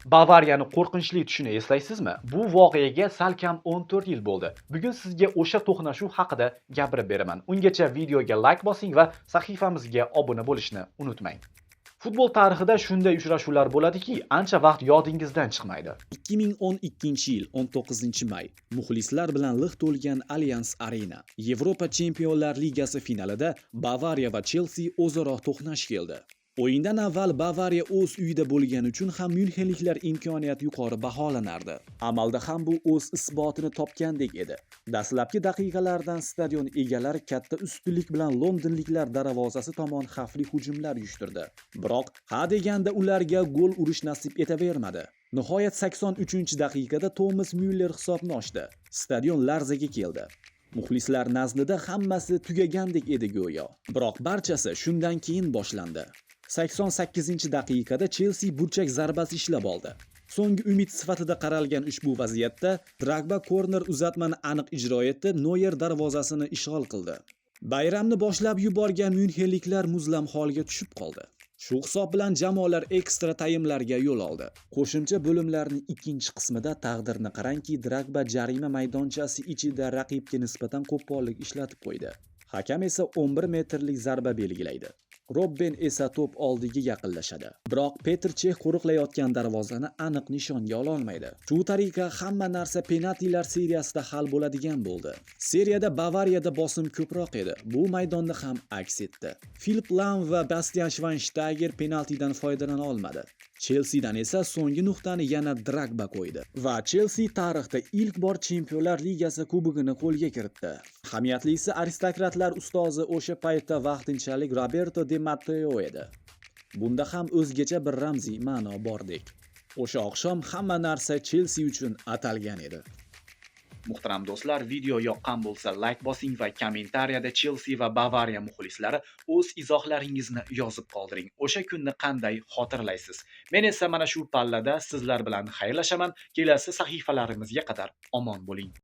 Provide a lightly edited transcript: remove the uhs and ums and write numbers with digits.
Bavariyani qo'rqinchli tushini eslaysizmi? Bu voqeaga salkam 14 yil bo'ldi. Bugun sizga o'sha to'qnashuv haqida gapirib beraman. Ungacha videoga like bosing va sahifamizga obuna bo'lishni unutmang. Futbol tarixida shunday uchrashuvlar bo'ladiki, ancha vaqt yodingizdan chiqmaydi. 2012-yil 19-may muxlislar bilan liq to'lgan Allianz Arena. Yevropa Chempionlar Ligasi finalida Bavariya va Chelsea o'zaro to'qnash keldi. O'yindan avval Bavariya o'z uyida bo'lgani uchun ham myunxenliklar imkoniyati yuqori baholanardi. Amalda ham bu o'z isbotini topgandek edi. Dastlabki daqiqalardan stadion egalari katta ustunlik bilan londonliklar darvozasi tomon xavfli hujumlar uyushtirdi. Biroq ha deganda ularga gol urish nasib etavermadi. Nihoyat 83-daqiqada Thomas Müller hisobni ochdi. Stadion larzaga keldi. Muxlislar nazdida hammasi tugagandek edi go'yo. Biroq barchasi shundan keyin boshlandi. 88-daqiqada Chelsea burchak zarbasi ishlab oldi. So'nggi umid sifatida qaralgan ushbu vaziyatda Drogba korner uzatmani aniq ijro etdi, Noyer darvozasini ishg'ol qildi. Bayramni boshlab yuborgan myunxenliklar muzlam holga tushib qoldi. Shu hisob bilan jamoalar ekstra taymlarga yo'l oldi. Qo'shimcha bo'limlarning ikkinchi qismida taqdirni qarangki, Drogba jarima maydonchasi ichida raqibga nisbatan qo'pollik ishlatib qo'ydi. Hakam esa 11 metrlik zarba belgilaydi. Robben esa to'p oldiga yaqinlashadi. Biroq Petr Chech qo'riqlayotgan darvozani aniq nishonga ola olmaydi. Shu tariqa hamma narsa penaltilar seriyasida hal bo'ladigan bo'ldi. Seriyada Bavariyada bosim ko'proq edi. Bu maydonda ham aks etdi. Philipp Lahm va Bastian Schweinsteiger penaltidan foydalana olmadi. Chelseadan esa so'nggi nuqtani yana Drogba qo'ydi va Chelsea tarixda ilk bor Chempionlar Ligasi kubogini qo'lga kiritdi. Hamiyatlisi aristokratlar ustozi o'sha paytda vaqtinchalik Roberto Di Matteo edi. Bunda ham o'zgacha bir ramziy ma'no bordek. O'sha oqshom hamma narsa Chelsea uchun atalgan edi. Muhtaram do'stlar, video yoqqan bo'lsa like bosing va kommentariyada Chelsea va Bavariya muxlislari o'z izohlaringizni yozib qoldiring. O'sha kunni qanday xotirlaysiz? Men esa mana shu pallada sizlar bilan xayrlashaman. Kelasi sahifalarimizga qadar omon bo'ling.